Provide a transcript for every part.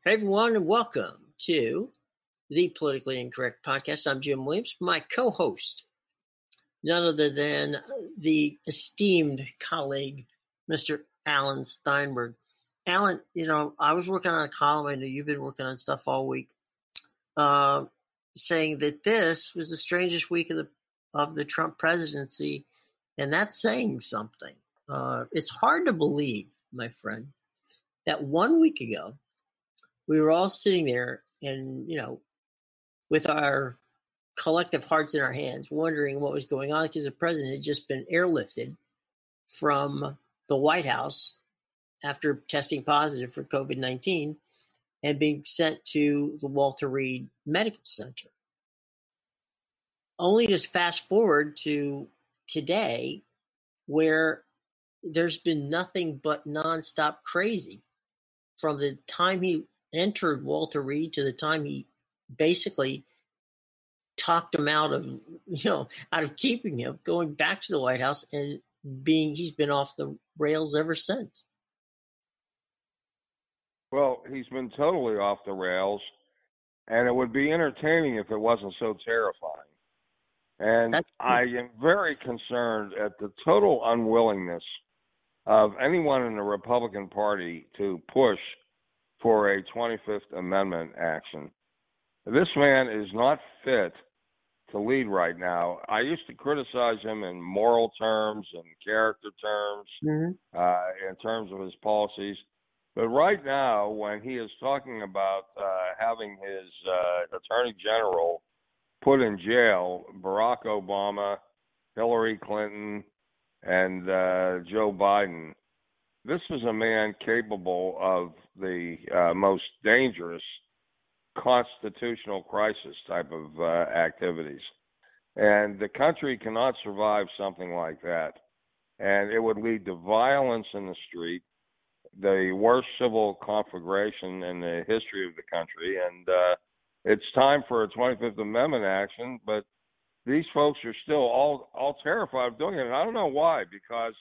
Hey everyone, and welcome to the Politically Incorrect Podcast. I'm Jim Williams. My co-host, none other than the esteemed colleague, Mr. Alan Steinberg. Alan, I was working on a column. I know you've been working on stuff all week, saying that this was the strangest week of the Trump presidency, and that's saying something. It's hard to believe, my friend, that 1 week ago, we were all sitting there and, with our collective hearts in our hands, wondering what was going on because the president had just been airlifted from the White House after testing positive for COVID-19 and being sent to the Walter Reed Medical Center. Only to fast forward to today, where there's been nothing but nonstop crazy from the time he entered Walter Reed to the time he basically talked him out of keeping him, going back to the White House, and he's been off the rails ever since. Well, he's been totally off the rails, and it would be entertaining if it wasn't so terrifying. And I am very concerned at the total unwillingness of anyone in the Republican Party to push for a 25th Amendment action. This man is not fit to lead right now. I used to criticize him in moral terms and character terms, in terms of his policies. But right now, when he is talking about having his Attorney General put in jail, Barack Obama, Hillary Clinton, and Joe Biden, this is a man capable of the most dangerous constitutional crisis type of activities. And the country cannot survive something like that. And it would lead to violence in the street, the worst civil conflagration in the history of the country. And it's time for a 25th Amendment action, but these folks are still all terrified of doing it. And I don't know why, because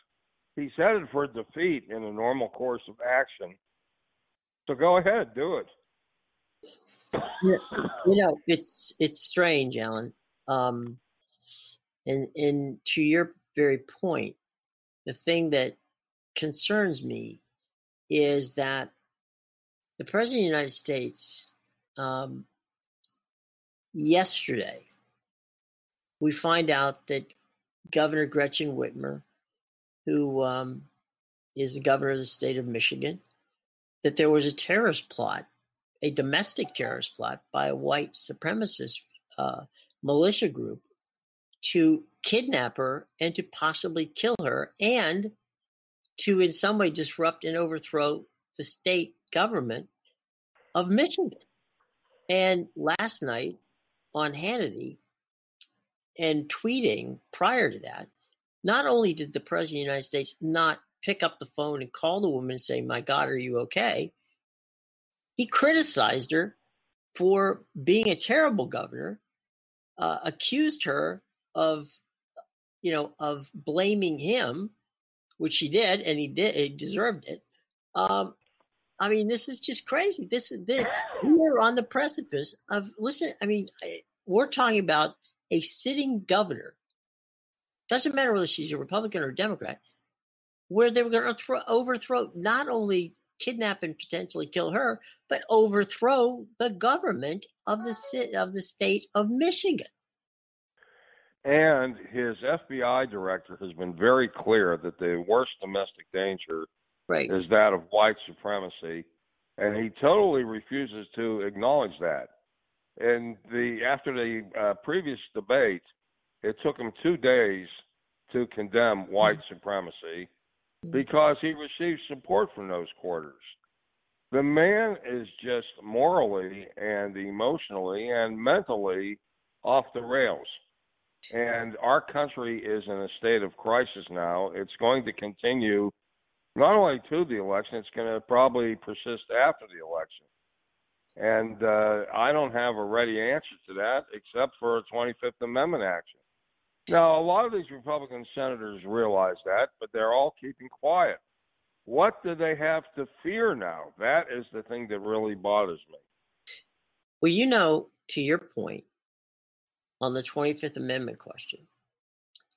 he's headed for defeat in a normal course of action. So go ahead, do it. It's strange, Alan. And to your very point, the thing that concerns me is that the President of the United States, yesterday, we find out that Governor Gretchen Whitmer, who is the governor of the state of Michigan, that there was a terrorist plot, a domestic terrorist plot by a white supremacist militia group to kidnap her and to possibly kill her and to in some way disrupt and overthrow the state government of Michigan. And last night on Hannity and tweeting prior to that, not only did the President of the United States not pick up the phone and call the woman and say, "My God, are you okay?" He criticized her for being a terrible governor, accused her of blaming him, which he did, and he deserved it. This is just crazy. This we're on the precipice of, we're talking about a sitting governor. Doesn't matter whether she's a Republican or a Democrat, where they were going to overthrow, not only kidnap and potentially kill her, but overthrow the government of the state of Michigan. And his FBI director has been very clear that the worst domestic danger is that of white supremacy, and he totally refuses to acknowledge that. And after the previous debate, it took him 2 days to condemn white supremacy because he received support from those quarters. The man is just morally and emotionally and mentally off the rails. And our country is in a state of crisis now. It's going to continue not only to the election, it's going to probably persist after the election. And I don't have a ready answer to that except for a 25th Amendment action. Now, a lot of these Republican senators realize that, but they're all keeping quiet. What do they have to fear now? That is the thing that really bothers me. Well, to your point on the 25th Amendment question,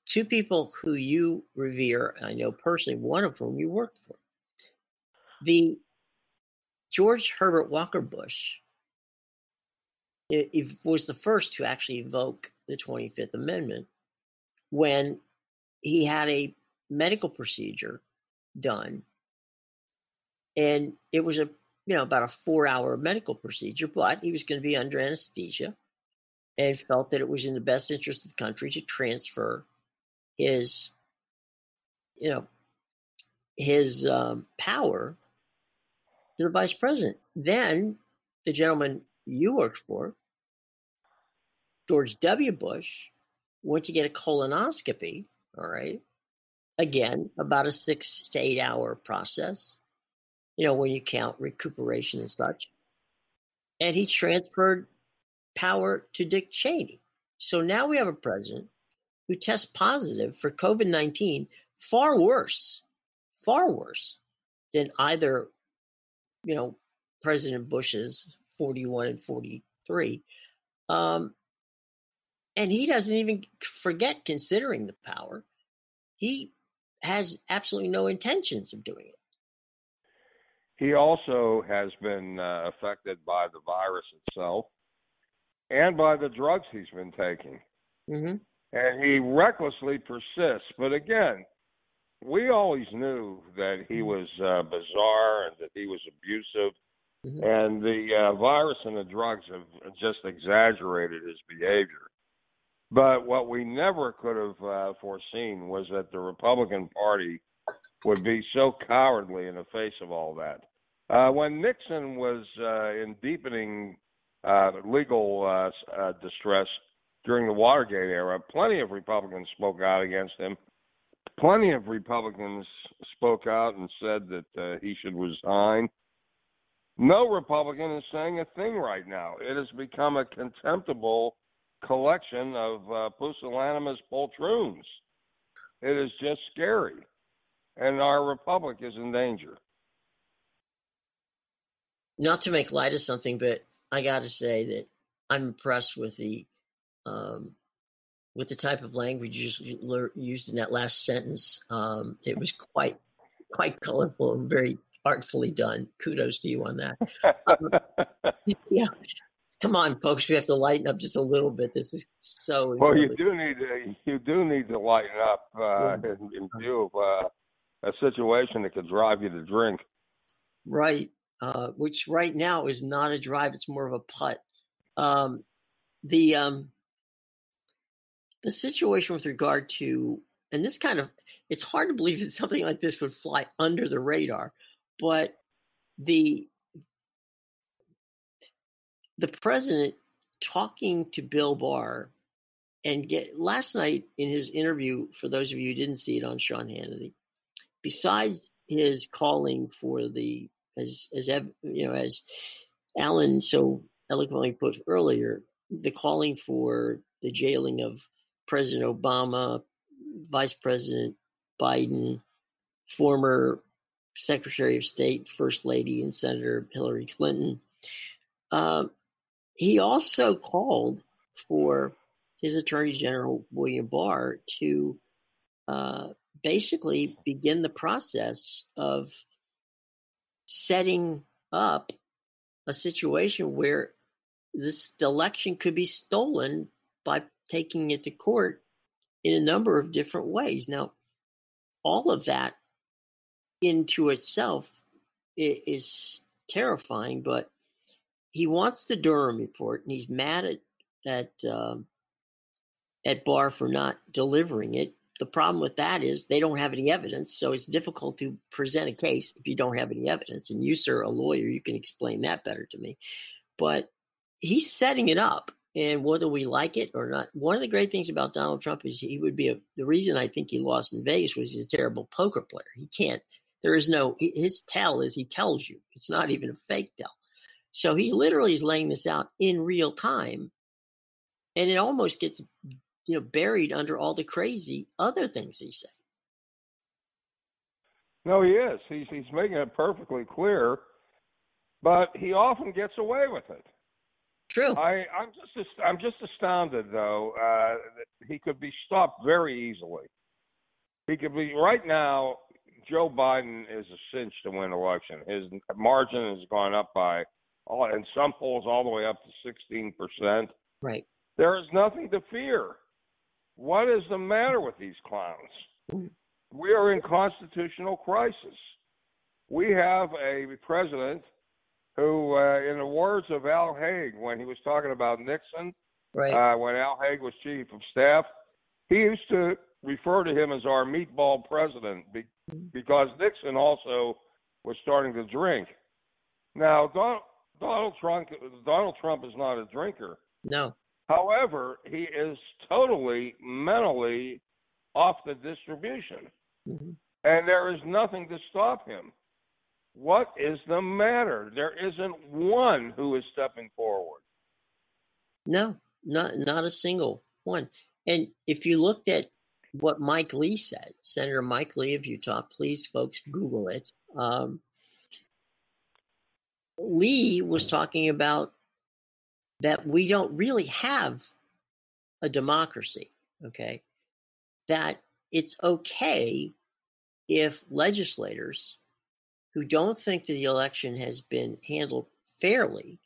two people who you revere, I know personally, one of whom you worked for, the George Herbert Walker Bush, it was the first to actually evoke the 25th Amendment when he had a medical procedure done, and it was about a 4-hour medical procedure, but he was going to be under anesthesia and felt that it was in the best interest of the country to transfer his power to the vice president. Then the gentleman you worked for, George W. Bush, went to get a colonoscopy, all right, again, about a 6 to 8 hour process, when you count recuperation and such. And he transferred power to Dick Cheney. So now we have a president who tests positive for COVID-19, far worse than either, President Bush's 41 and 43. And he doesn't even forget considering the power. He has absolutely no intentions of doing it. He also has been affected by the virus itself and by the drugs he's been taking. Mm-hmm. And he recklessly persists. But again, we always knew that he was bizarre and that he was abusive. Mm-hmm. And the virus and the drugs have just exaggerated his behavior. But what we never could have foreseen was that the Republican Party would be so cowardly in the face of all that. When Nixon was in deepening legal distress during the Watergate era, plenty of Republicans spoke out against him. Plenty of Republicans spoke out and said that he should resign. No Republican is saying a thing right now. It has become a contemptible collection of pusillanimous poltroons. It is just scary. And our republic is in danger. Not to make light of something, but I got to say that I'm impressed with the type of language you used in that last sentence. It was quite colorful and very artfully done. Kudos to you on that. Yeah, come on, folks, we have to lighten up just a little bit. This is so. Well, you do need to lighten up in view of a situation that could drive you to drink. Right. Which right now is not a drive; it's more of a putt. The situation with regard to, and this it's hard to believe that something like this would fly under the radar, but the president talking to Bill Barr and last night in his interview, for those of you who didn't see it on Sean Hannity, besides his calling for as Alan so eloquently put earlier, the calling for the jailing of President Obama, Vice President Biden, former Secretary of State, First Lady, and Senator Hillary Clinton. He also called for his Attorney General, William Barr, to basically begin the process of setting up a situation where the election could be stolen by taking it to court in a number of different ways. Now, all of that into itself is terrifying, but he wants the Durham report, and he's mad at Barr for not delivering it. The problem with that is they don't have any evidence, so it's difficult to present a case if you don't have any evidence. And you, sir, a lawyer, you can explain that better to me. But he's setting it up, and whether we like it or not, one of the great things about Donald Trump is he would be the reason I think he lost in Vegas was he's a terrible poker player. He can't. There is no. His tell is he tells you. It's not even a fake tell. So he literally is laying this out in real time, and it almost gets buried under all the crazy other things he said. No, he is. He's making it perfectly clear, but he often gets away with it. True. I'm just astounded, though, that he could be stopped very easily. He could be right now. Joe Biden is a cinch to win election. His margin has gone up by, in some polls, all the way up to 16%. Right. There is nothing to fear. What is the matter with these clowns? We are in constitutional crisis. We have a president who, in the words of Al Haig, when he was talking about Nixon, right. When Al Haig was chief of staff, he used to refer to him as our meatball president because Nixon also was starting to drink. Now, Donald Trump is not a drinker. No. However, he is totally mentally off the distribution, and there is nothing to stop him. What is the matter? There isn't one who is stepping forward. No, not a single one. And if you looked at what Mike Lee said, Senator Mike Lee of Utah, please, folks, Google it. Lee was talking about that we don't really have a democracy, okay? That it's okay if legislators who don't think that the election has been handled fairly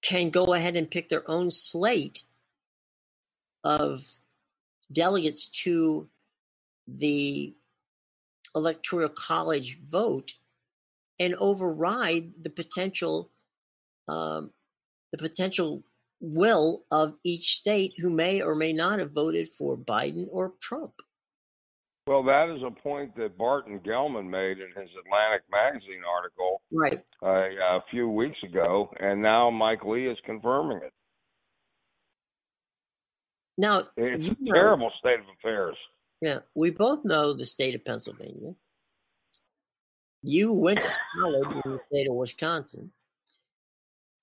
can go ahead and pick their own slate of delegates to the electoral college vote and override the potential will of each state who may or may not have voted for Biden or Trump. Well, that is a point that Barton Gellman made in his Atlantic Magazine article right. A few weeks ago, and now Mike Lee is confirming it. Now, it's a terrible state of affairs. Yeah, we both know the state of Pennsylvania. You went to college in the state of Wisconsin.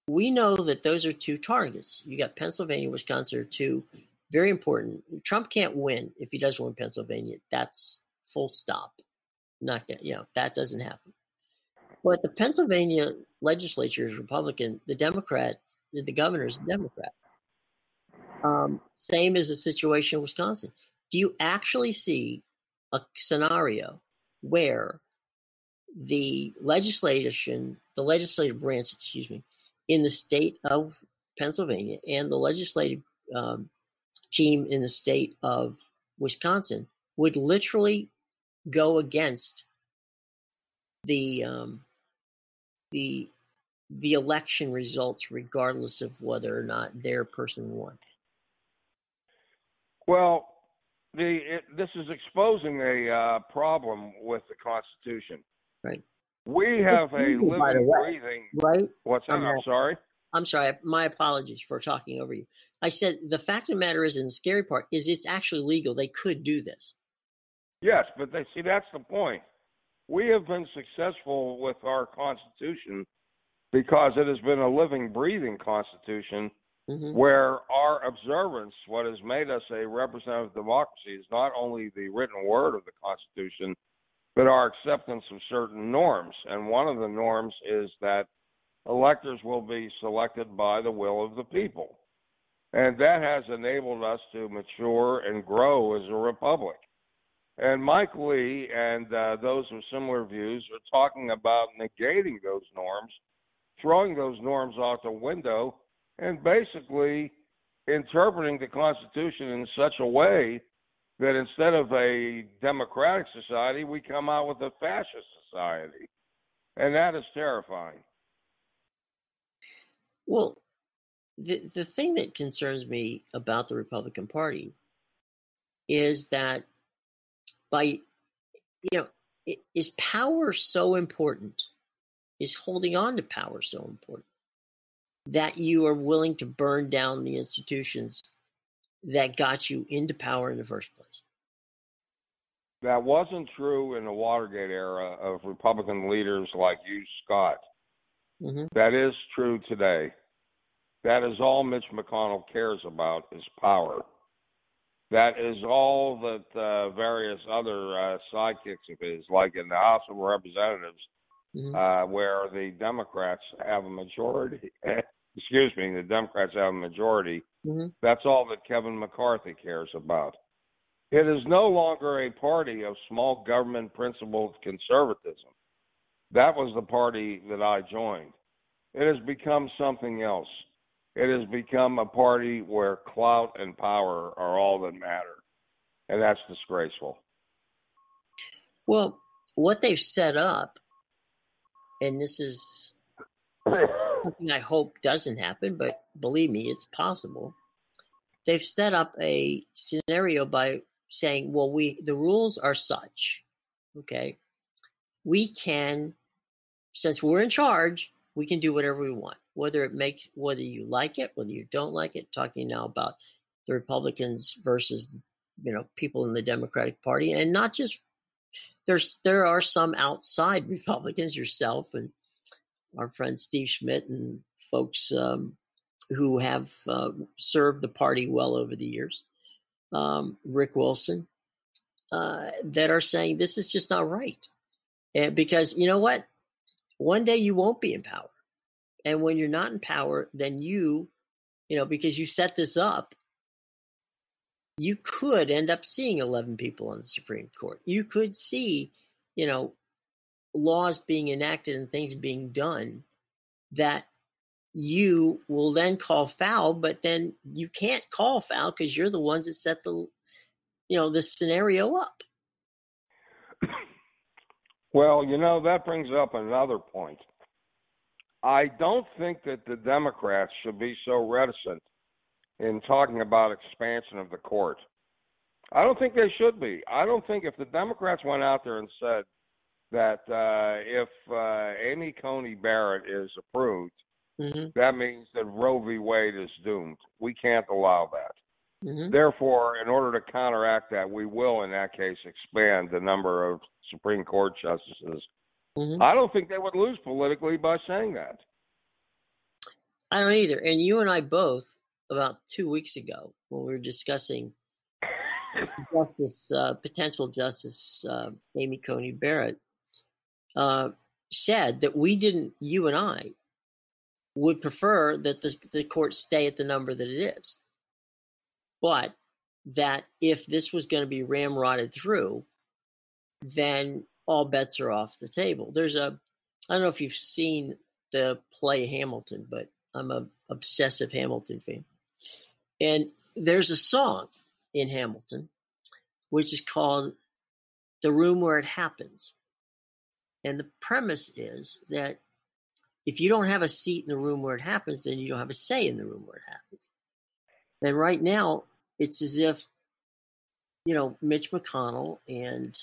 We know that those are two targets. You got Pennsylvania, Wisconsin are two very important. Trump can't win if he doesn't win Pennsylvania. That's full stop. Not that, that doesn't happen. But the Pennsylvania legislature is Republican. The Democrats, the governor is a Democrat. Same as the situation in Wisconsin. Do you actually see a scenario where the legislative branch, in the state of Pennsylvania and the legislative team in the state of Wisconsin would literally go against the election results, regardless of whether or not their person won? Well, this is exposing a problem with the Constitution. Right. We have a living, breathing. Right. What's that? I'm sorry. I'm sorry. My apologies for talking over you. I said the fact of the matter is, and the scary part is, it's actually legal. They could do this. Yes, but that's the point. We have been successful with our Constitution because it has been a living, breathing Constitution where our observance, what has made us a representative democracy, is not only the written word of the Constitution, but our acceptance of certain norms. And one of the norms is that electors will be selected by the will of the people. And that has enabled us to mature and grow as a republic. And Mike Lee and those with similar views are talking about negating those norms, throwing those norms out the window, and basically interpreting the Constitution in such a way that instead of a democratic society, we come out with a fascist society. And that is terrifying. Well, the thing that concerns me about the Republican Party is that is power so important, is holding on to power so important, that you are willing to burn down the institutions that got you into power in the first place? That wasn't true in the Watergate era of Republican leaders like Hugh Scott. That is true today. That is all Mitch McConnell cares about, is power. that is all that various other sidekicks of his, like in the House of Representatives, where the Democrats have a majority. The Democrats have a majority. That's all that Kevin McCarthy cares about. It is no longer a party of small government principled conservatism. That was the party that I joined. It has become something else. It has become a party where clout and power are all that matter. And that's disgraceful. Well, what they've set up, and this is something I hope doesn't happen, but believe me, it's possible. They've set up a scenario by saying, well, the rules are such, okay, we can, since we're in charge, we can do whatever we want, whether you like it, whether you don't like it. Talking now about the Republicans versus, people in the Democratic Party, and not just there are some outside Republicans, yourself and our friend Steve Schmidt and folks who have served the party well over the years, Rick Wilson, that are saying this is just not right. And because you know what? One day you won't be in power. And when you're not in power, then because you set this up, you could end up seeing 11 people on the Supreme Court. You could see, laws being enacted and things being done that you will then call foul, but then you can't call foul because you're the ones that set the scenario up. Well, that brings up another point. I don't think that the Democrats should be so reticent in talking about expansion of the court. I don't think they should be. I don't think if the Democrats went out there and said that if Amy Coney Barrett is approved, that means that Roe v. Wade is doomed. We can't allow that. Therefore, in order to counteract that, we will, in that case, expand the number of Supreme Court justices. I don't think they would lose politically by saying that. I don't either. And you and I both, about 2 weeks ago, when we were discussing potential Justice Amy Coney Barrett, said that you and I would prefer that the court stay at the number that it is. But that if this was going to be ramrodded through, then all bets are off the table. I don't know if you've seen the play Hamilton, but I'm an obsessive Hamilton fan. And there's a song in Hamilton, which is called The Room Where It Happens. And the premise is that if you don't have a seat in the room where it happens, then you don't have a say in the room where it happens. And right now, it's as if, Mitch McConnell and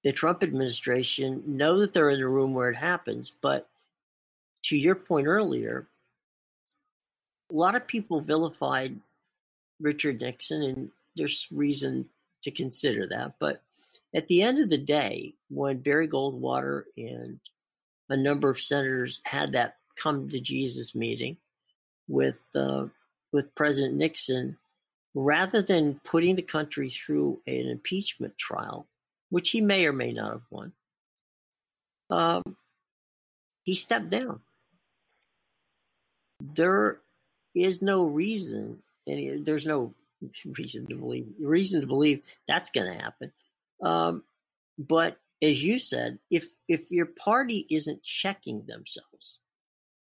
the Trump administration know that they're in the room where it happens. But to your point earlier, a lot of people vilified Richard Nixon, and there's reason to consider that. But at the end of the day, when Barry Goldwater and a number of senators had that come to Jesus meeting with President Nixon, rather than putting the country through an impeachment trial, which he may or may not have won, he stepped down. There is no reason, and there's no reason to believe that's going to happen. But as you said, if your party isn't checking themselves,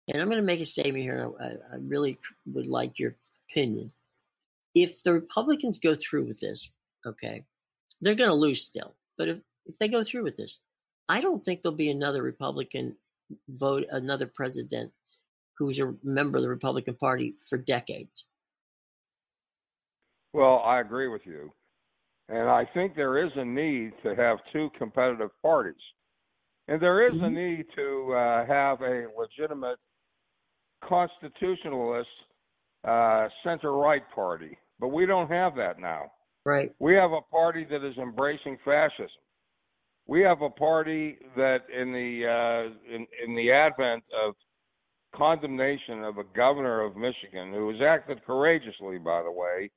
and I'm going to make a statement here, I really would like your opinion. If the Republicans go through with this, okay, they're going to lose still. But if they go through with this, I don't think there'll be another Republican vote, another president who's a member of the Republican Party for decades. Well, I agree with you. And I think there is a need to have two competitive parties. And there is a need to have a legitimate constitutionalist center-right party. But we don't have that now. Right. We have a party that is embracing fascism. We have a party that in the advent of condemnation of a governor of Michigan, who has acted courageously, by the way,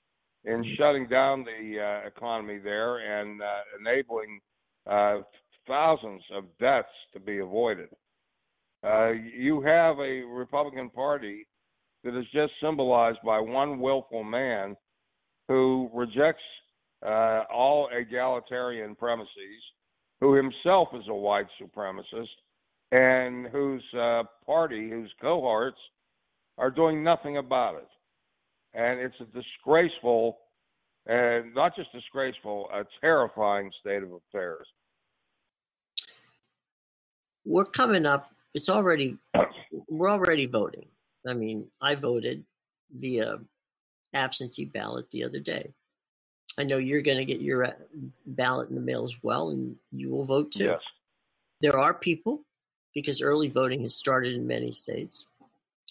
in shutting down the economy there and enabling thousands of deaths to be avoided. You have a Republican Party that is just symbolized by one willful man who rejects all egalitarian premises, who himself is a white supremacist, and whose party, whose cohorts, are doing nothing about it. And it's a disgraceful, and not just disgraceful, a terrifying state of affairs. We're coming up. We're already voting. I mean, I voted via absentee ballot the other day. I know you're going to get your ballot in the mail as well, and you will vote too. Yes. There are people, because early voting has started in many states,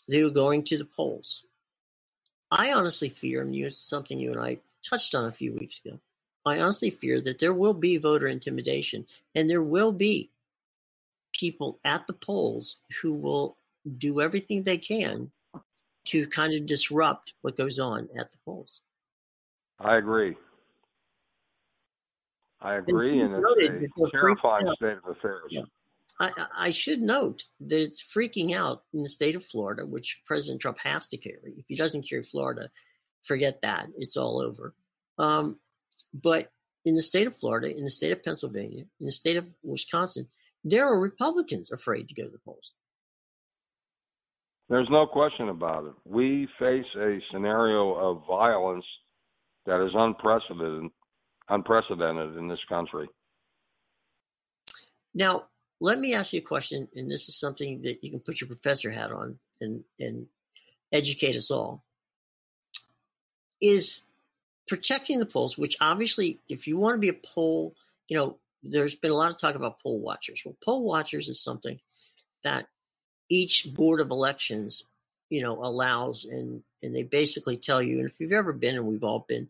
who are going to the polls. I honestly fear, and it's something you and I touched on a few weeks ago, I honestly fear that there will be voter intimidation, and there will be people at the polls who will do everything they can to kind of disrupt what goes on at the polls. I agree. And it's a terrifying state of affairs. Yeah. I should note that it's freaking out in the state of Florida, which President Trump has to carry. If he doesn't carry Florida, forget that. It's all over. But in the state of Florida, in the state of Pennsylvania, in the state of Wisconsin, there are Republicans afraid to go to the polls. There's no question about it. We face a scenario of violence that is unprecedented in this country. Now, let me ask you a question, and this is something that you can put your professor hat on and educate us all. Is protecting the polls, which obviously, if you want to be a poll, there's been a lot of talk about poll watchers. Well, poll watchers is something that each board of elections, allows, and they basically tell you, and if you've ever been, and we've all been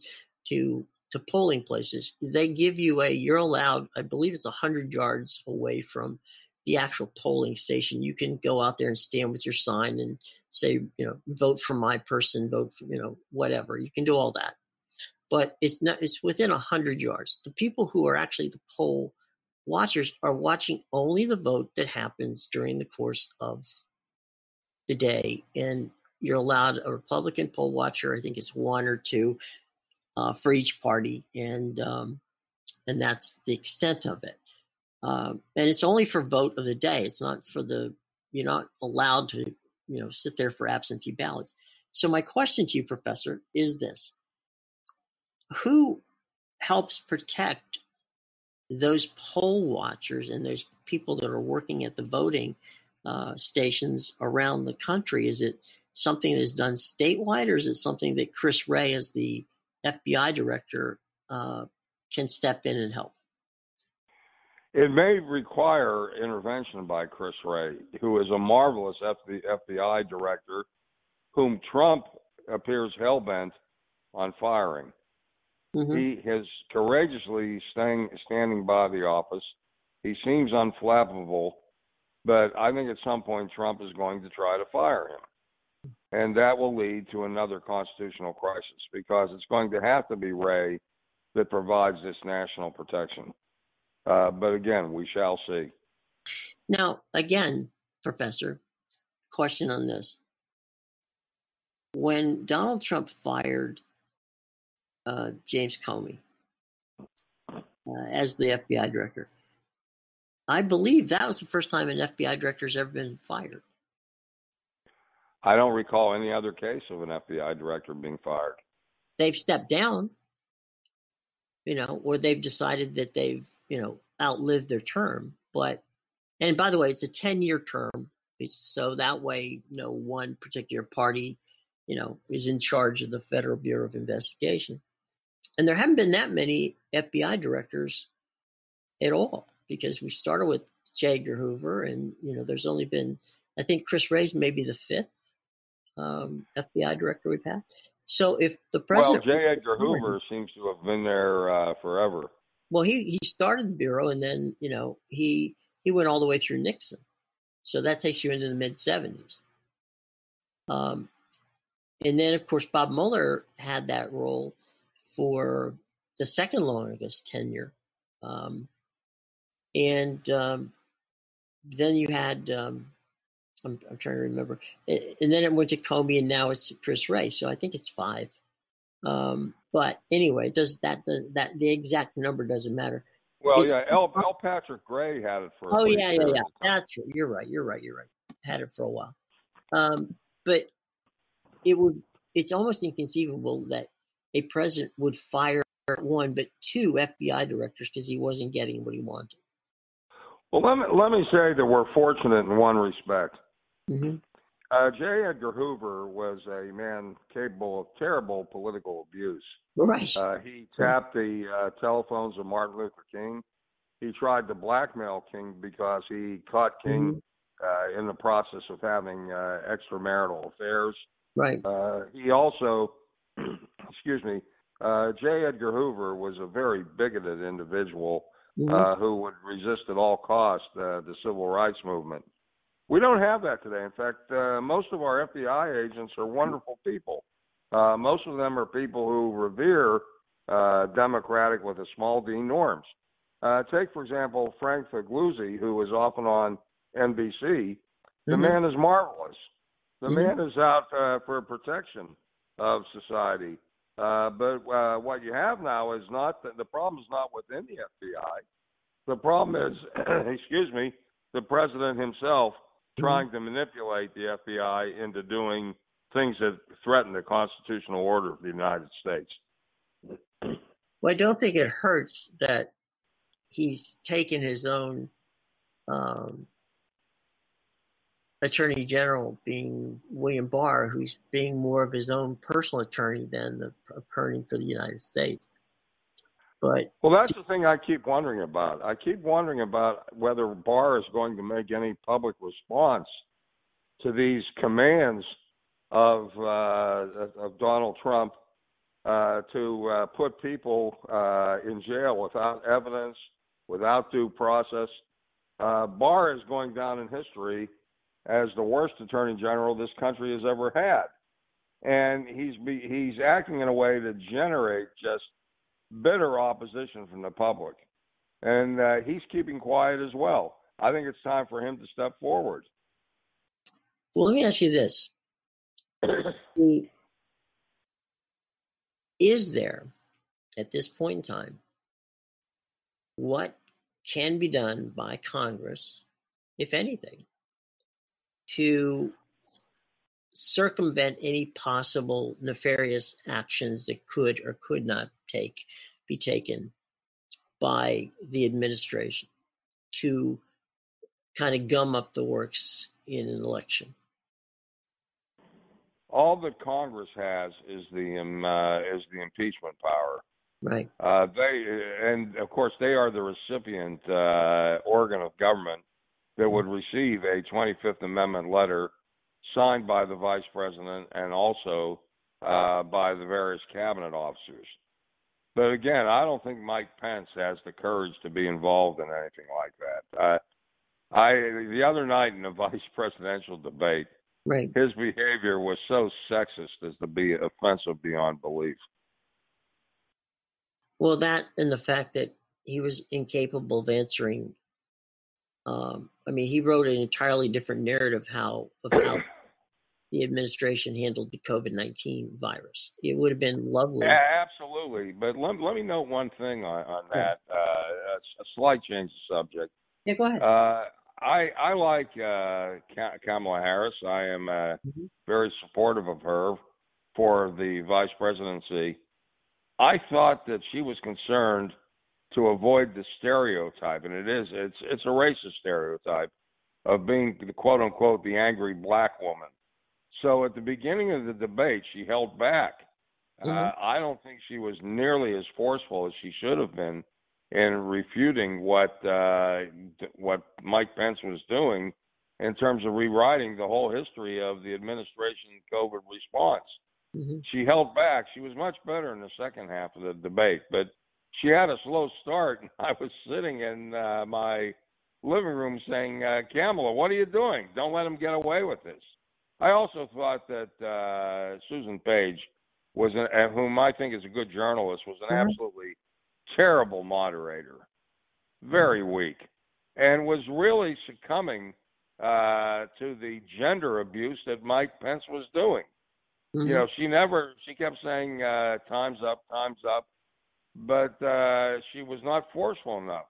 to polling places, they give you you're allowed, I believe it's 100 yards away from the actual polling station. You can go out there and stand with your sign and say, vote for my person, vote for, whatever. You can do all that. But it's within 100 yards. The people who are actually the poll watchers are watching only the vote that happens during the course of the day. And you're allowed a Republican poll watcher. I think it's one or two for each party. And that's the extent of it. And it's only for vote of the day. It's not you're not allowed to, sit there for absentee ballots. So my question to you, Professor, is this. Who helps protect those poll watchers and those people that are working at the voting stations around the country? Is it something that is done statewide, or is it something that Chris Wray, as the FBI director, can step in and help? It may require intervention by Chris Wray, who is a marvelous FBI director, whom Trump appears hell-bent on firing. Mm-hmm. He is courageously standing by the office. He seems unflappable, but I think at some point Trump is going to try to fire him. And that will lead to another constitutional crisis, because it's going to have to be Wray that provides this national protection. But again, we shall see. Now, again, Professor, question on this. When Donald Trump fired James Comey as the FBI director, I believe that was the first time an FBI director has ever been fired. I don't recall any other case of an FBI director being fired. They've stepped down, or they've decided that they've, outlived their term. And by the way, it's a 10-year term. So that way, one particular party, is in charge of the Federal Bureau of Investigation. And there haven't been that many FBI directors at all, because we started with J. Edgar Hoover, and, there's only been, I think Chris Wray's maybe the fifth FBI director we've had. So if the president... Well, J. Edgar Hoover seems to have been there forever. Well, he started the Bureau, and then, he went all the way through Nixon. So that takes you into the mid-'70s. And then, of course, Bob Mueller had that role for the second longest tenure. Then you had, I'm trying to remember, and then it went to Comey, and now it's Chris Wray. So I think it's 5. But anyway, the exact number doesn't matter. Well, L. Patrick Gray had it for. Oh yeah. That's true. You're right. Had it for a while. But it's almost inconceivable that a president would fire 1 but 2 FBI directors because he wasn't getting what he wanted. Well, let me say that we're fortunate in one respect. Mm-hmm. J. Edgar Hoover was a man capable of terrible political abuse. Right. He tapped the telephones of Martin Luther King. He tried to blackmail King because he caught King in the process of having extramarital affairs. Right. He also, excuse me, J. Edgar Hoover was a very bigoted individual who would resist at all costs the civil rights movement. We don't have that today. In fact, most of our FBI agents are wonderful people. Most of them are people who revere democratic with a small d norms. Take, for example, Frank Figliuzzi, who is often on NBC. The man is marvelous. The man is out for protection of society. But what you have now is not the problem is not within the FBI. The problem is, excuse me, the president himself trying to manipulate the FBI into doing things that threaten the constitutional order of the United States. Well, I don't think it hurts that he's taken his own attorney general, being William Barr, who's being more of his own personal attorney than the attorney for the United States. But well, that's the thing I keep wondering about. I keep wondering about whether Barr is going to make any public response to these commands of Donald Trump to put people in jail without evidence, without due process. Barr is going down in history as the worst attorney general this country has ever had, and he's acting in a way to generate just bitter opposition from the public, and he's keeping quiet as well. I think it's time for him to step forward. Well, let me ask you this. Is there, at this point in time, what can be done by Congress, if anything, to circumvent any possible nefarious actions that could or could not be taken by the administration to kind of gum up the works in an election? All that Congress has is the impeachment power. Right. And of course they are the recipient organ of government that would receive a 25th Amendment letter signed by the Vice President and also by the various cabinet officers. But again, I don't think Mike Pence has the courage to be involved in anything like that. The other night in the vice presidential debate, right, his behavior was so sexist as to be offensive beyond belief. Well, that and the fact that he was incapable of answering. He wrote an entirely different narrative of how the administration handled the COVID-19 virus. It would have been lovely. Absolutely. But let me note one thing on that, a slight change of subject. Yeah, go ahead. I like Kamala Harris. I am very supportive of her for the vice presidency. I thought that she was concerned to avoid the stereotype, and it's a racist stereotype of being the quote unquote the angry black woman. So at the beginning of the debate, she held back. I don't think she was nearly as forceful as she should have been in refuting what Mike Pence was doing in terms of rewriting the whole history of the administration COVID response. She held back. She was much better in the second half of the debate, but she had a slow start. And I was sitting in my living room saying, Kamala, what are you doing? Don't let him get away with this. I also thought that Susan Page whom I think is a good journalist, was an absolutely terrible moderator, very weak, and was really succumbing to the gender abuse that Mike Pence was doing. You know, she kept saying, time's up, but she was not forceful enough.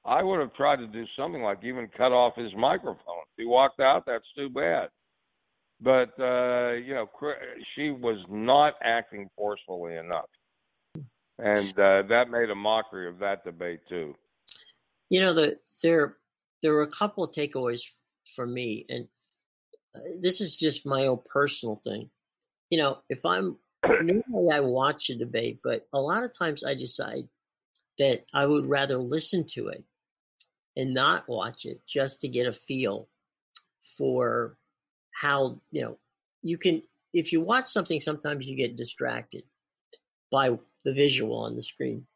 I would have tried to do something like even cut off his microphone. If he walked out, that's too bad. But, you know, she was not acting forcefully enough. And that made a mockery of that debate, too. You know, there were a couple of takeaways for me, and this is just my own personal thing. You know, normally I watch a debate, but a lot of times I decide that I would rather listen to it and not watch it just to get a feel for how, you know, if you watch something, sometimes you get distracted by the visual on the screen.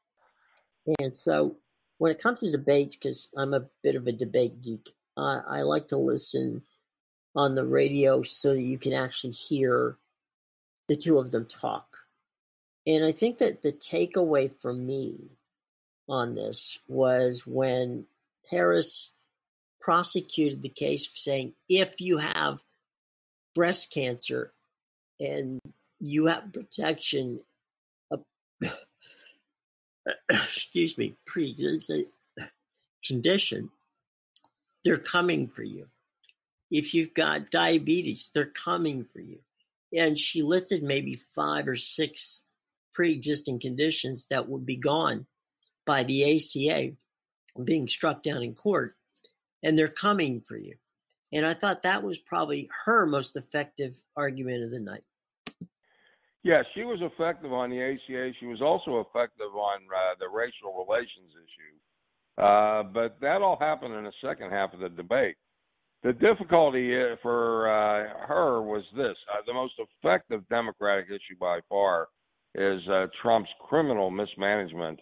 And so when it comes to debates, because I'm a bit of a debate geek, I like to listen on the radio so that you can actually hear the two of them talk. And I think that the takeaway for me on this was when Harris prosecuted the case saying, if you have breast cancer and you have protection of pre-existing condition, they're coming for you. If you've got diabetes, they're coming for you. And she listed maybe 5 or 6 pre-existing conditions that would be gone by the ACA being struck down in court, and they're coming for you. And I thought that was probably her most effective argument of the night. Yeah, she was effective on the ACA. She was also effective on the racial relations issue. But that all happened in the second half of the debate. The difficulty for her was this. The most effective Democratic issue by far is Trump's criminal mismanagement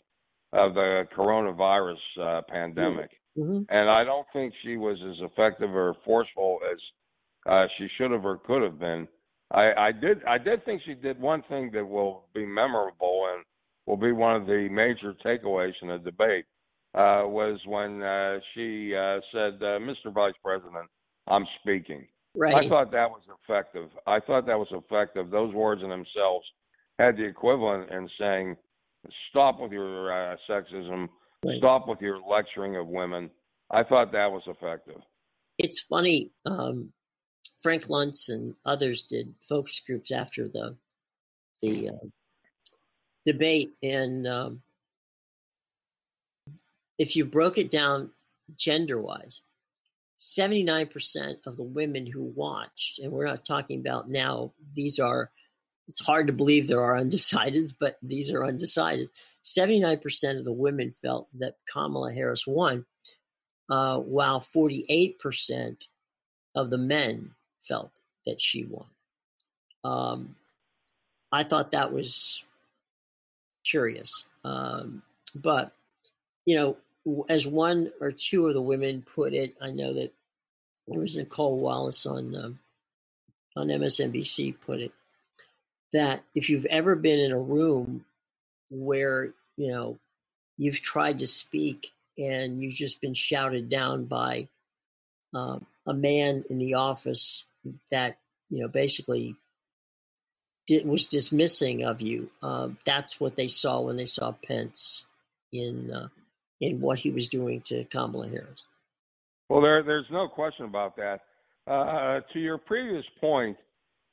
of the coronavirus pandemic. And I don't think she was as effective or forceful as she should have or could have been. I did think she did one thing that will be memorable and will be one of the major takeaways in the debate, was when she said, Mr. Vice President, I'm speaking. Right. I thought that was effective. Those words in themselves had the equivalent in saying, stop with your sexism, stop with your lecturing of women. I thought that was effective. It's funny. Frank Luntz and others did focus groups after the debate, and if you broke it down gender-wise, 79% of the women who watched, and we're not talking about now, it's hard to believe there are undecideds, but these are undecided. 79% of the women felt that Kamala Harris won, while 48% of the men felt that she won. I thought that was curious. But, you know, as one or two of the women put it, I know that there was Nicole Wallace on MSNBC put it, that if you've ever been in a room where, you know, you've tried to speak and you've just been shouted down by a man in the office that, you know, basically was dismissing of you. That's what they saw when they saw Pence in what he was doing to Kamala Harris. Well, there's no question about that. To your previous point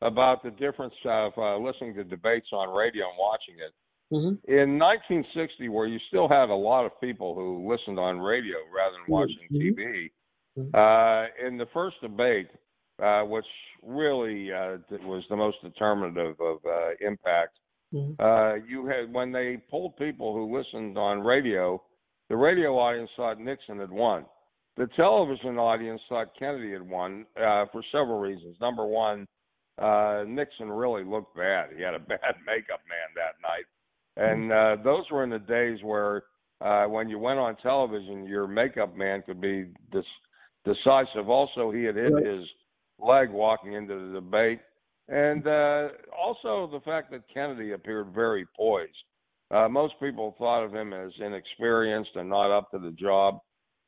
about the difference of listening to debates on radio and watching it, in 1960, where you still had a lot of people who listened on radio rather than watching TV, in the first debate, which really was the most determinative of impact, you had, when they polled people who listened on radio, the radio audience thought Nixon had won. The television audience thought Kennedy had won for several reasons. Number one, Nixon really looked bad. He had a bad makeup man that night. And those were in the days where when you went on television, your makeup man could be decisive. Also, he had hit his leg walking into the debate. And also the fact that Kennedy appeared very poised. Most people thought of him as inexperienced and not up to the job.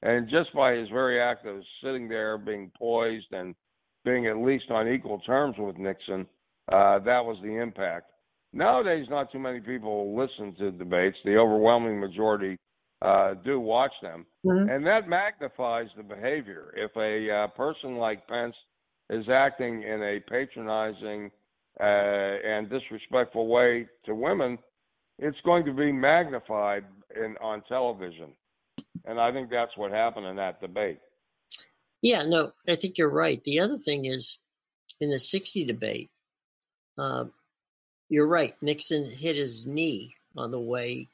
And just by his very act of sitting there being poised and being at least on equal terms with Nixon, that was the impact. Nowadays, not too many people listen to debates. The overwhelming majority do watch them. Mm-hmm. And that magnifies the behavior. If a person like Pence is acting in a patronizing and disrespectful way to women, it's going to be magnified on television. And I think that's what happened in that debate. Yeah, no, I think you're right. The other thing is, in the 60 debate, you're right. Nixon hit his knee on the way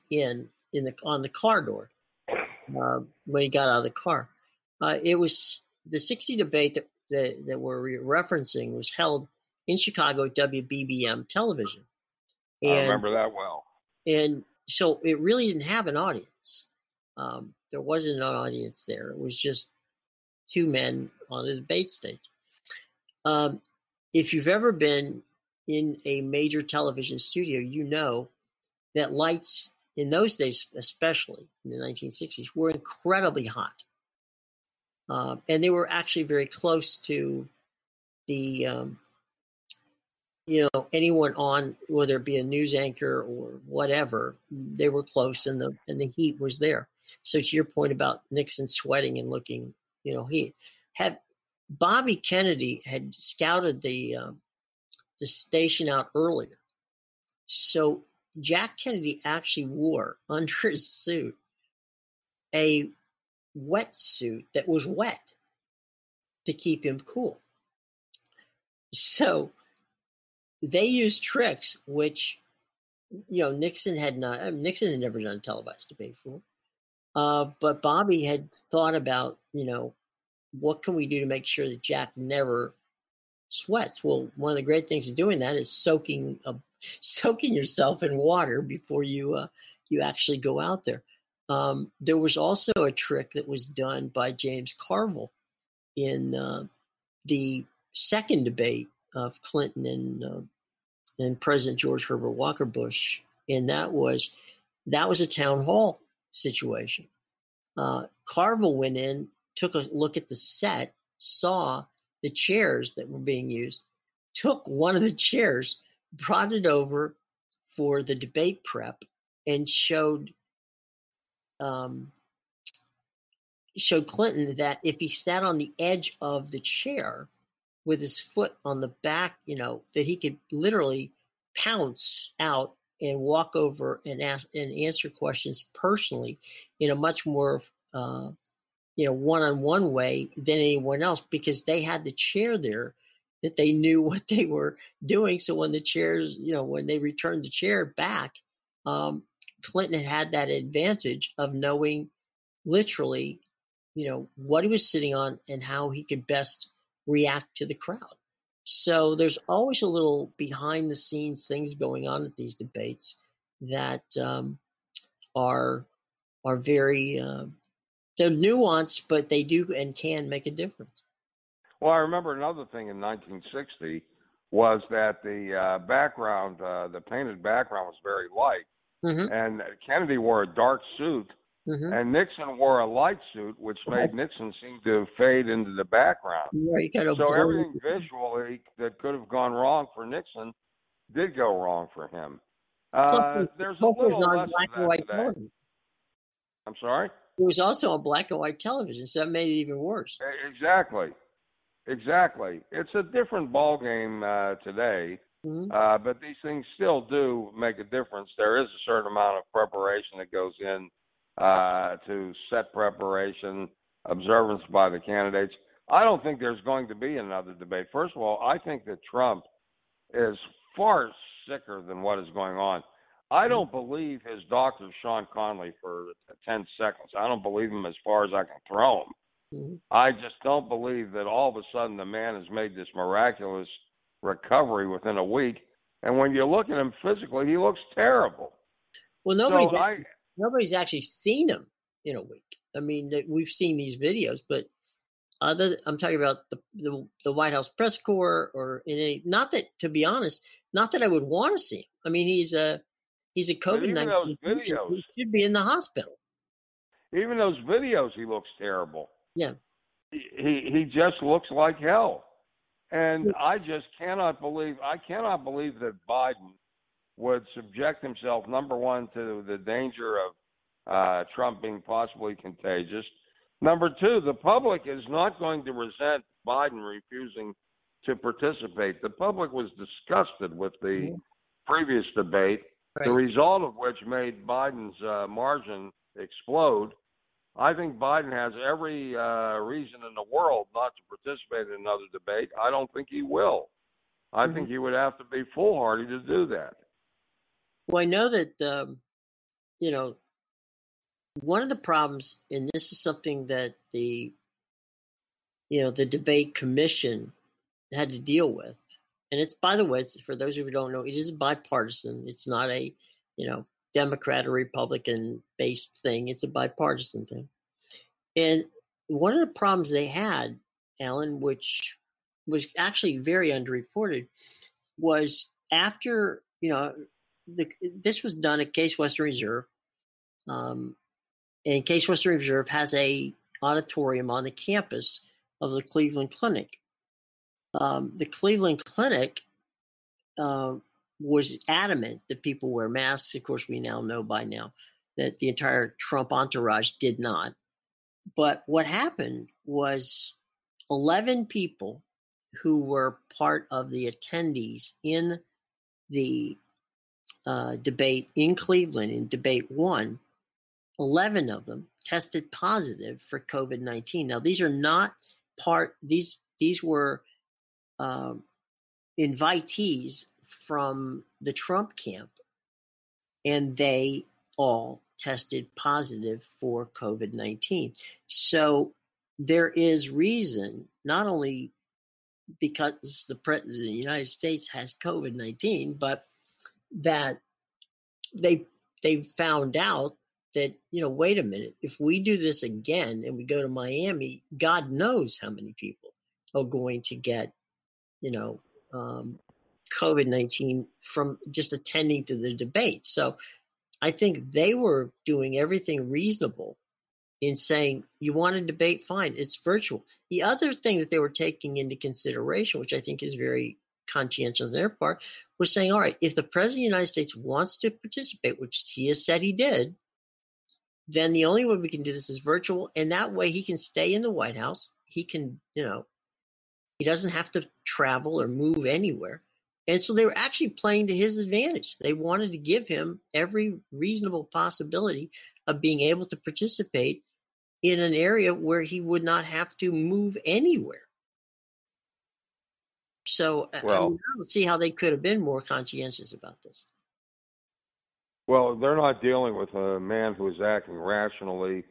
on the car door when he got out of the car. It was the 60 debate that we're referencing was held in Chicago at WBBM television. I remember that well. And so it really didn't have an audience. There wasn't an audience there. It was just two men on the debate stage. If you've ever been in a major television studio, you know that lights in those days, especially in the 1960s, were incredibly hot. And they were actually very close to the, anyone on, whether it be a news anchor or whatever, they were close and the heat was there. So to your point about Nixon sweating and looking, heat, Bobby Kennedy had scouted the station out earlier. So Jack Kennedy actually wore under his suit a wetsuit that was wet to keep him cool. So they used tricks which, Nixon had never done a televised debate before. But Bobby had thought about, what can we do to make sure that Jack never sweats? Well, one of the great things of doing that is soaking yourself in water before you actually go out there. There was also a trick that was done by James Carville in the second debate of Clinton and President George Herbert Walker Bush, and that was a town hall situation. Carville went in, took a look at the set, saw the chairs that were being used, took one of the chairs, brought it over for the debate prep, and showed Clinton that if he sat on the edge of the chair with his foot on the back, that he could literally pounce out and walk over and ask and answer questions personally in a much more one-on-one way than anyone else, because they had the chair there that they knew what they were doing. So when the chairs, when they returned the chair back, Clinton had that advantage of knowing literally, what he was sitting on and how he could best react to the crowd. So there's always a little behind the scenes things going on at these debates that are very they're nuanced, but they do and can make a difference. Well, I remember another thing in 1960 was that the background, the painted background was very light. Mm-hmm. And Kennedy wore a dark suit, mm-hmm. and Nixon wore a light suit, which made Nixon seem to fade into the background. Right, so everything visually that could have gone wrong for Nixon did go wrong for him. There's a little less black of and white that television. I'm sorry? It was also on black and white television, so that made it even worse. Exactly. It's a different ball game today, mm-hmm. But these things still do make a difference. There is a certain amount of preparation that goes in to set preparation, observance by the candidates. I don't think there's going to be another debate. First of all, I think that Trump is far sicker than what is going on. I don't believe his doctor, Sean Conley, for 10 seconds. I don't believe him as far as I can throw him. Mm-hmm. I just don't believe that all of a sudden the man has made this miraculous recovery within a week. And when you look at him physically, he looks terrible. Well, nobody's actually seen him in a week. I mean, we've seen these videos, but I'm talking about the White House press corps, or in any. Not that, to be honest, not that I would want to see him. I mean, he's a COVID-19 patient who should be in the hospital. Even those videos, he looks terrible. Yeah, he just looks like hell, and I just cannot believe that Biden would subject himself, number one, to the danger of Trump being possibly contagious. Number two, the public is not going to resent Biden refusing to participate. The public was disgusted with the previous debate, the result of which made Biden's margin explode. I think Biden has every reason in the world not to participate in another debate. I don't think he will. I think he would have to be foolhardy to do that. Well, I know that, one of the problems, and this is something that the debate commission had to deal with, and it's, by the way, it's, for those of you who don't know, it is bipartisan. It's not a, Democrat or Republican based thing. It's a bipartisan thing. And one of the problems they had, Alan, which was actually very underreported, was after, this was done at Case Western Reserve. And Case Western Reserve has a auditorium on the campus of the Cleveland Clinic. The Cleveland Clinic was adamant that people wear masks. Of course, we now know by now that the entire Trump entourage did not. But what happened was 11 people who were part of the attendees in the debate in Cleveland, in debate 1, 11 of them tested positive for COVID-19. Now, these are not these were invitees from the Trump camp, and they all tested positive for COVID-19. So there is reason, not only because the President of the United States has COVID-19, but that they found out that, wait a minute, if we do this again and we go to Miami, God knows how many people are going to get, COVID-19 from just attending to the debate. So I think they were doing everything reasonable in saying, you want to debate, fine, it's virtual. The other thing that they were taking into consideration, which I think is very conscientious on their part, was saying, all right, if the President of the United States wants to participate, which he has said he did, then the only way we can do this is virtual. And that way he can stay in the White House. He can, he doesn't have to travel or move anywhere. And so they were actually playing to his advantage. They wanted to give him every reasonable possibility of being able to participate in an area where he would not have to move anywhere. So I don't see how they could have been more conscientious about this. Well, they're not dealing with a man who is acting rationally.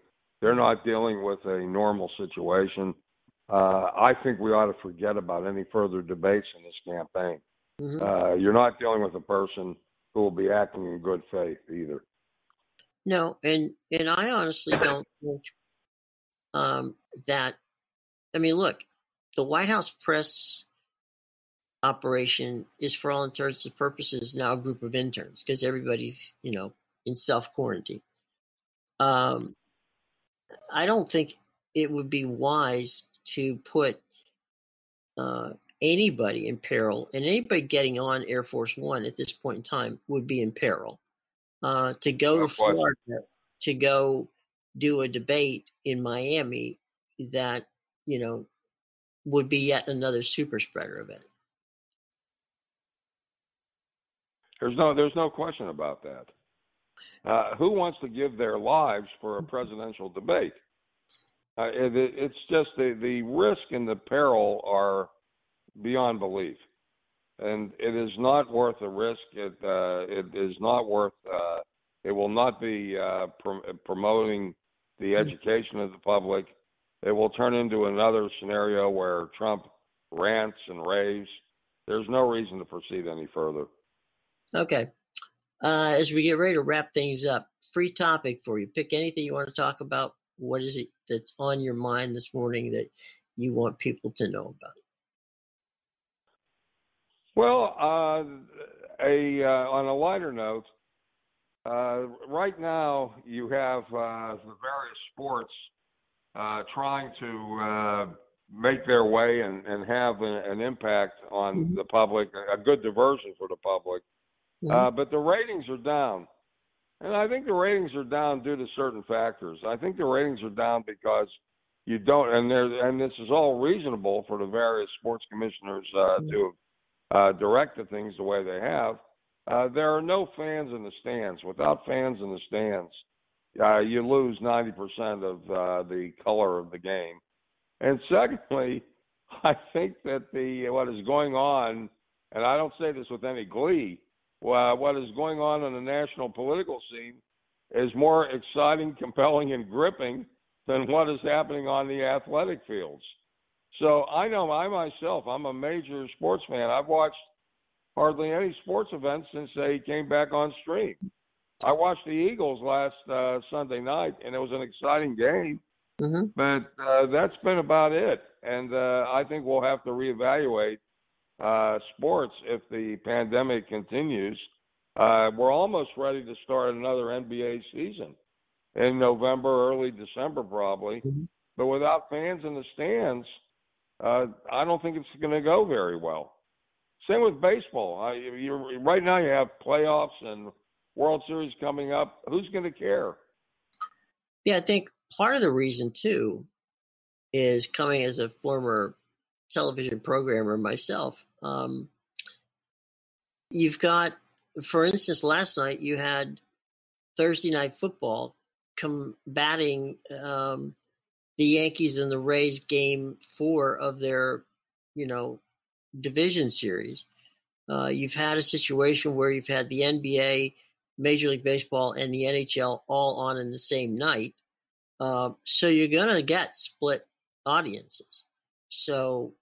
They're not dealing with a normal situation. I think we ought to forget about any further debates in this campaign. You're not dealing with a person who will be acting in good faith either. No, and I honestly don't think that. I mean, look, the White House press operation is, for all intents and purposes, now a group of interns because everybody's, in self-quarantine. I don't think it would be wise to put anybody in peril, and anybody getting on Air Force One at this point in time would be in peril. To go to Florida, to go do a debate in Miami, that, would be yet another super spreader event. There's no question about that. Who wants to give their lives for a presidential debate? It's just the risk and the peril are beyond belief, and it is not worth the risk. It is not worth. It will not be promoting the education of the public. It will turn into another scenario where Trump rants and raves. There's no reason to proceed any further. Okay. As we get ready to wrap things up, free topic for you. Pick anything you want to talk about. What is it that's on your mind this morning that you want people to know about? Well, on a lighter note, right now you have the various sports trying to make their way and have an impact on the public, a good diversion for the public. But the ratings are down. And I think the ratings are down due to certain factors. I think the ratings are down because you don't, and this is all reasonable for the various sports commissioners to direct the things the way they have. There are no fans in the stands. Without fans in the stands, you lose 90% of the color of the game. And secondly, I think that what is going on, and I don't say this with any glee, what is going on the national political scene is more exciting, compelling, and gripping than what is happening on the athletic fields. So I know I myself, I'm a major sports fan. I've watched hardly any sports events since they came back on stream. I watched the Eagles last Sunday night, and it was an exciting game. But that's been about it. And I think we'll have to reevaluate sports if the pandemic continues. We're almost ready to start another NBA season in November, early December probably. But without fans in the stands, I don't think it's going to go very well. Same with baseball. Right now you have playoffs and World Series coming up. Who's going to care? Yeah, I think part of the reason, too, is coming as a former television programmer myself. You've got, for instance, last night you had Thursday Night Football combating the Yankees and the Rays game 4 of their, division series. You've had a situation where you've had the NBA, Major League Baseball, and the NHL all on in the same night. So you're going to get split audiences. So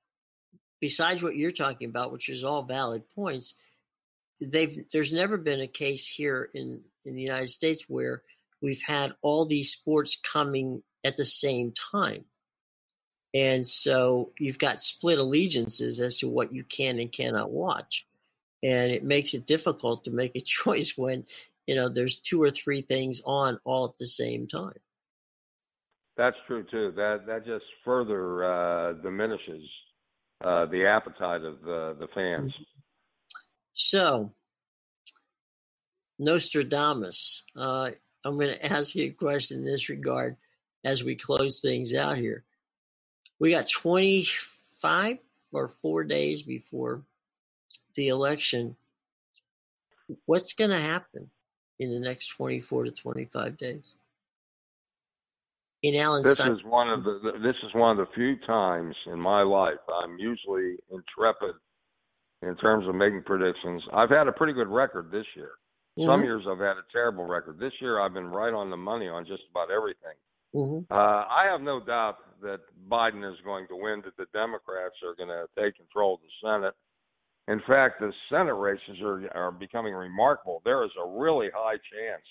besides what you're talking about, which is all valid points, there's never been a case here in the United States where we've had all these sports coming at the same time. And so you've got split allegiances as to what you can and cannot watch. And it makes it difficult to make a choice when, there's 2 or 3 things on all at the same time. That's true, too. That just further diminishes the appetite of the fans. So, Nostradamus, I'm going to ask you a question in this regard as we close things out here. We got 25 or 4 days before the election. What's going to happen in the next 24 to 25 days? In Alan Steinberg. This is one of the few times in my life I'm usually intrepid in terms of making predictions. I've had a pretty good record this year. Some years I've had a terrible record. This year I've been right on the money on just about everything. I have no doubt that Biden is going to win, that the Democrats are going to take control of the Senate. In fact, the Senate races are becoming remarkable. There is a really high chance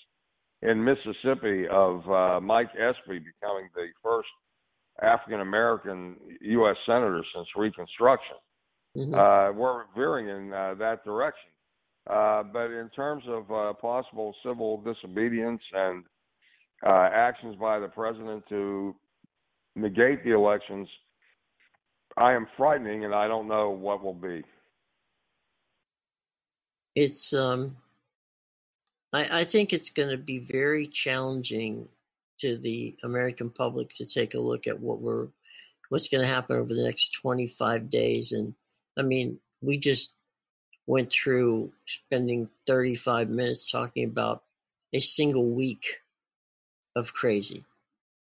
in Mississippi of Mike Espy becoming the first African-American U.S. senator since Reconstruction. We're veering in that direction. But in terms of possible civil disobedience and actions by the president to negate the elections, I am frightening, and I don't know what will be. It's I think it's going to be very challenging to the American public to take a look at what's going to happen over the next 25 days. And I mean, we just went through spending 35 minutes talking about a single week of crazy.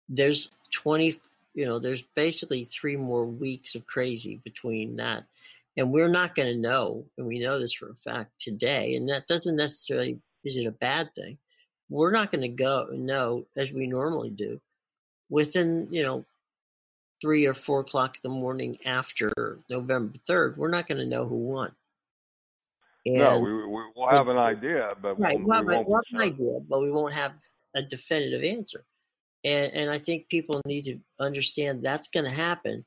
There's there's basically 3 more weeks of crazy between that. And we're not going to know, and we know this for a fact today, and that doesn't necessarily, is it a bad thing? We're not going to know, as we normally do, within, 3 or 4 o'clock in the morning after November 3rd. We're not going to know who won. And no, we'll have an idea, but right, we'll have an idea, but we won't have a definitive answer. And I think people need to understand that's going to happen.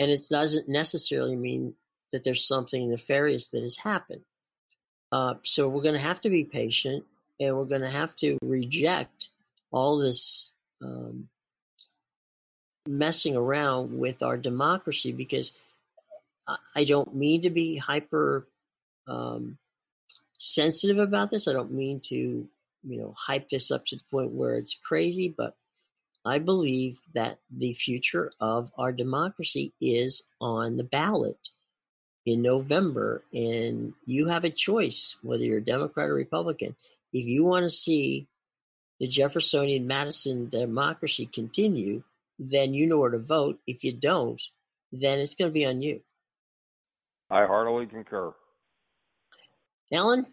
And it doesn't necessarily mean that there's something nefarious that has happened. So we're going to have to be patient, and we're going to have to reject all this messing around with our democracy, because I don't mean to be hyper sensitive about this. I don't mean to, hype this up to the point where it's crazy, but I believe that the future of our democracy is on the ballot in November, and you have a choice whether you're a Democrat or Republican. If you want to see the Jeffersonian Madison democracy continue, then you know where to vote. If you don't, then it's going to be on you. I heartily concur. Alan,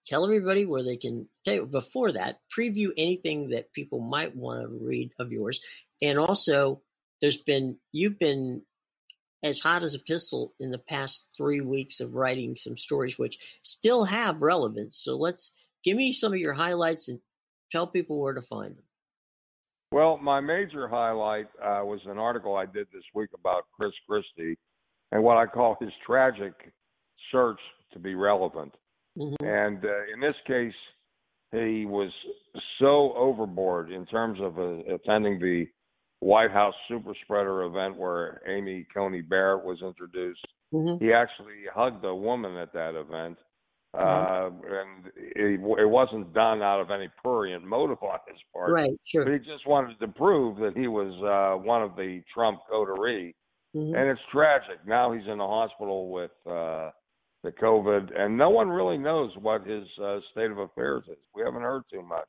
tell everybody where they can before that, preview anything that people might want to read of yours. And also, you've been as hot as a pistol in the past 3 weeks of writing some stories which still have relevance. So give me some of your highlights and tell people where to find them. Well, my major highlight was an article I did this week about Chris Christie and what I call his tragic search to be relevant. Mm-hmm. And in this case, he was so overboard in terms of attending the White House super spreader event where Amy Coney Barrett was introduced. Mm-hmm. He actually hugged a woman at that event. And it wasn't done out of any prurient motive on his part. Right, sure. But he just wanted to prove that he was one of the Trump coterie. Mm-hmm. And it's tragic. Now he's in the hospital with the COVID, and no one really knows what his state of affairs is. We haven't heard too much.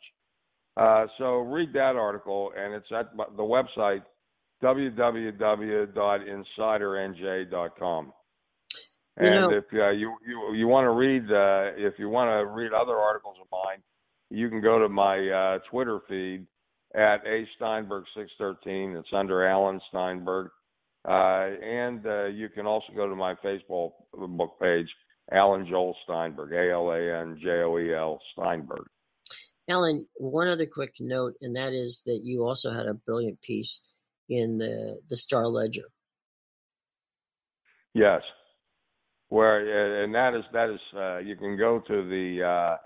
So read that article, and it's at the website www.insidernj.com. And if you want to read other articles of mine, you can go to my Twitter feed at @Steinberg613. It's under Alan Steinberg, and you can also go to my Facebook book page, Alan Joel Steinberg, ALANJOEL Steinberg. Alan, one other quick note, and that is that you also had a brilliant piece in the Star Ledger. Yes. And that is you can go to the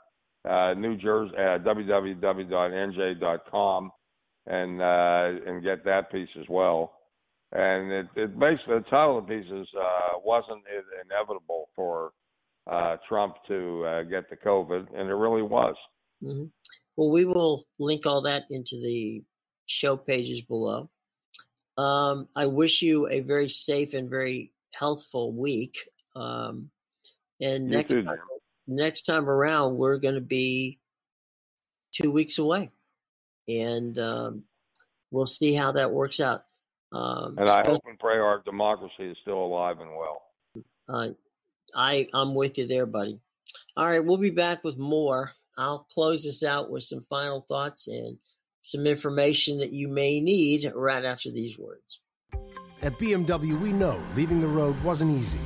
New Jersey www.nj.com and get that piece as well. And it basically, the title of the piece is wasn't it inevitable for Trump to get the COVID, and it really was. Mm-hmm. Well, we will link all that into the show pages below. I wish you a very safe and very healthful week. And next time around, we're going to be 2 weeks away, and we'll see how that works out. And I hope and pray our democracy is still alive and well. I'm with you there, buddy. All right, we'll be back with more. I'll close this out with some final thoughts and some information that you may need right after these words. At BMW, we know leaving the road wasn't easy,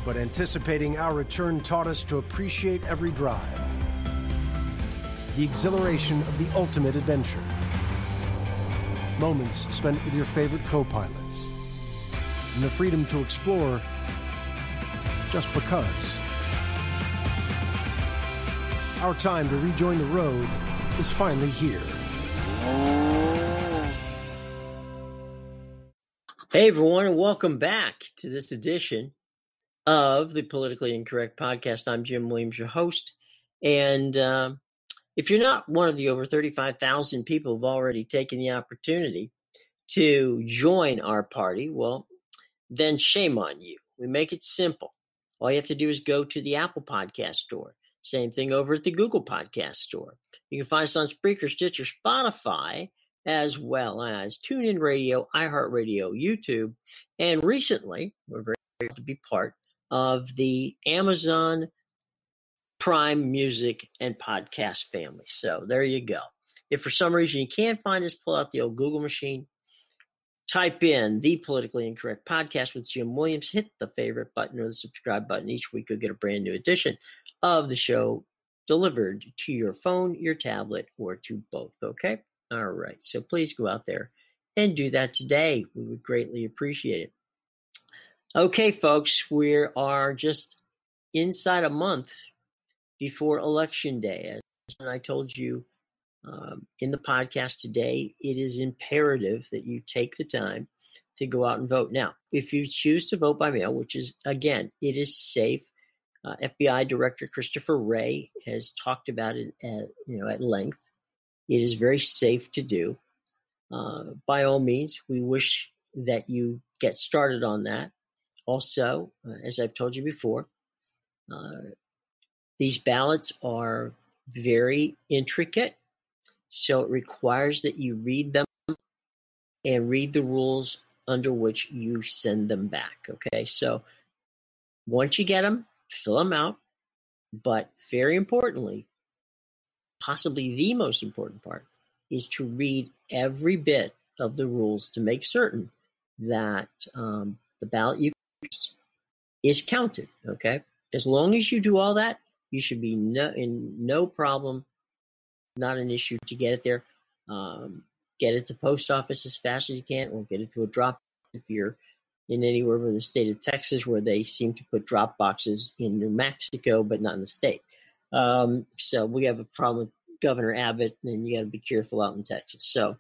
but anticipating our return taught us to appreciate every drive. The exhilaration of the ultimate adventure. Moments spent with your favorite co-pilots. And the freedom to explore just because. Our time to rejoin the road is finally here. Hey everyone, and welcome back to this edition of the Politically Incorrect Podcast. I'm Jim Williams, your host. And if you're not one of the over 35,000 people who've already taken the opportunity to join our party, well, then shame on you. We make it simple. All you have to do is go to the Apple Podcast Store. Same thing over at the Google Podcast Store. You can find us on Spreaker, Stitcher, Spotify, as well as TuneIn Radio, iHeartRadio, YouTube. And recently, we're very proud to be part of the Amazon Prime Music and Podcast family. So there you go. If for some reason you can't find us, pull out the old Google machine, type in the Politically Incorrect Podcast with Jim Williams, hit the favorite button or the subscribe button. Each week you'll get a brand new edition of the show delivered to your phone, your tablet, or to both, okay? All right, so please go out there and do that today. We would greatly appreciate it. Okay, folks, we are just inside a month before Election Day. As I told you in the podcast today, it is imperative that you take the time to go out and vote. Now, if you choose to vote by mail, which is, again, it is safe. FBI Director Christopher Wray has talked about it at length. It is very safe to do. By all means, we wish that you get started on that. Also, as I've told you before, these ballots are very intricate, so it requires that you read them and read the rules under which you send them back, okay? So once you get them, fill them out, but very importantly, possibly the most important part, is to read every bit of the rules to make certain that the ballot you is counted, okay? As long as you do all that, you should be no problem, not an issue to get it there. Get it to post office as fast as you can, or get it to a drop if you're in anywhere in the state of Texas, where they seem to put drop boxes in New Mexico, but not in the state. So we have a problem with Governor Abbott, and you got to be careful out in Texas. So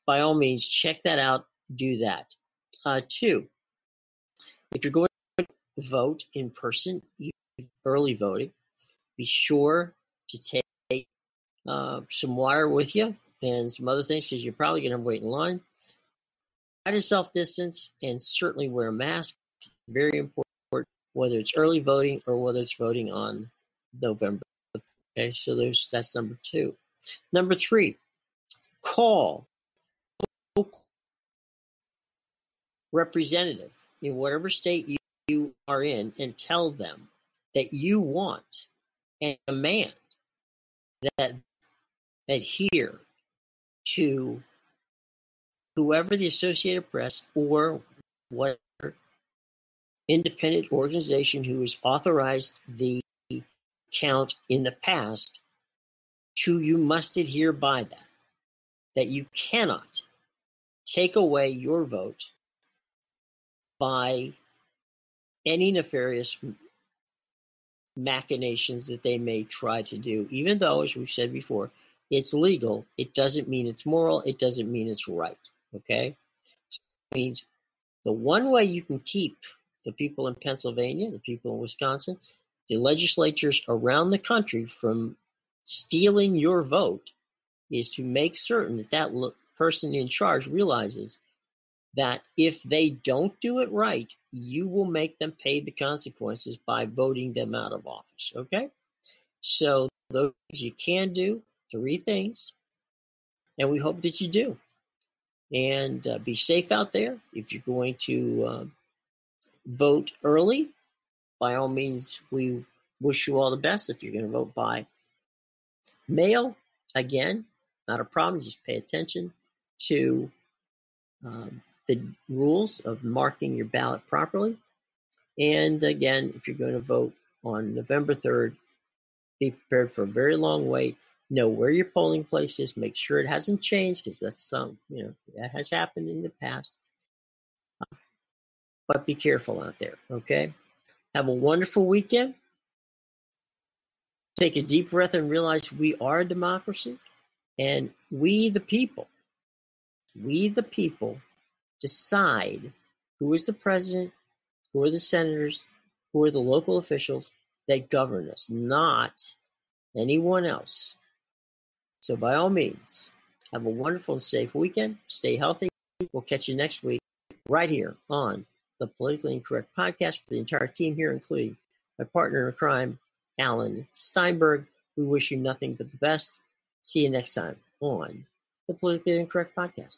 by all means, check that out. Do that. 2, if you're going to vote in person, early voting, be sure to take some water with you and some other things, because you're probably going to wait in line. Try to self-distance and certainly wear a mask. Very important, whether it's early voting or whether it's voting on November. Okay, so that's number 2. Number 3, call representative in whatever state you are in and tell them that you want and demand that adhere to whoever the Associated Press or whatever independent organization who has authorized the count in the past, you must adhere by that you cannot take away your vote by any nefarious machinations that they may try to do. Even though, as we've said before, it's legal, it doesn't mean it's moral, it doesn't mean it's right, okay? So it means the one way you can keep the people in Pennsylvania, the people in Wisconsin, the legislatures around the country from stealing your vote is to make certain that person in charge realizes that if they don't do it right, you will make them pay the consequences by voting them out of office, okay? So those things you can do, 3 things, and we hope that you do. And be safe out there. If you're going to vote early, by all means, we wish you all the best. If you're going to vote by mail, again, not a problem. Just pay attention to the rules of marking your ballot properly. And again, if you're going to vote on November 3rd, be prepared for a very long wait. Know where your polling place is. Make sure it hasn't changed, because that's that has happened in the past. But be careful out there, okay? Have a wonderful weekend. Take a deep breath and realize we are a democracy, and we the people decide who is the president, who are the senators, who are the local officials that govern us, not anyone else. So by all means, have a wonderful and safe weekend. Stay healthy. We'll catch you next week right here on the Politically Incorrect Podcast. For the entire team here, including my partner in crime, Alan Steinberg, we wish you nothing but the best. See you next time on the Politically Incorrect Podcast.